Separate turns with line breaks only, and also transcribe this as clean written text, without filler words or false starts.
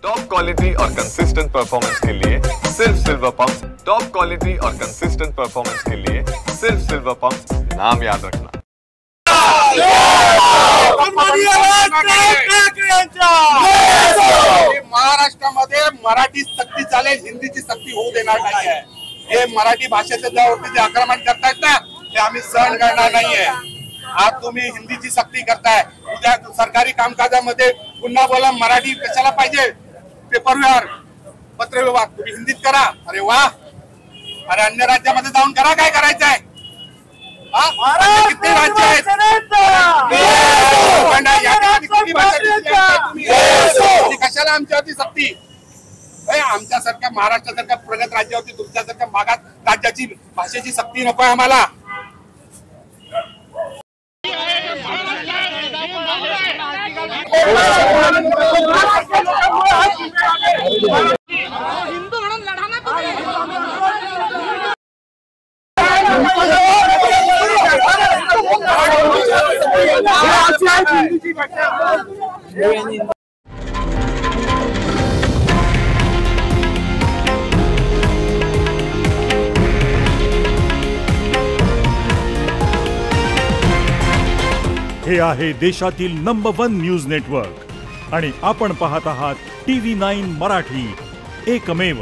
Top quality और consistent performance के लिए सिर्फ सिल्वर पंप्स। टॉप क्वालिटी और कंसिस्टेंट परफॉर्मेंस के लिए सिर्फ सिल्वर पंप्स, नाम याद रखना।
महाराष्ट्रामध्ये मराठी सक्ती चालेल, हिंदीची सक्ती होऊ देणार नाही आहे। हे मराठी भाषेचे जे आक्रमण करतायत ना, ते आम्ही सहन करणार नाहीये। आज तुम्ही हिंदीची सक्ती करताय, उद्या सरकारी कामकाजामध्ये पुन्हा बोला मराठी कशाला पाहिजे, पेपरवर पत्रव्यवहार तुम्ही हिंदीत करा। अरे वा, अरे अन्य राज्यामध्ये जाऊन करा, काय करायचंय? किती राज्य आहेत, कशाला आमच्यावरती सक्ती? आमच्यासारख्या महाराष्ट्रासारख्या प्रगत राज्यावरती तुमच्यासारख्या मागास राज्याची भाषेची सक्ती नको आहे आम्हाला।
हिंदू म्हणून लढा ना
हे आहे देशातील नंबर 1 न्यूज नेटवर्क आणि आपण पाहत आहात TV9 मराठी, एकमेव।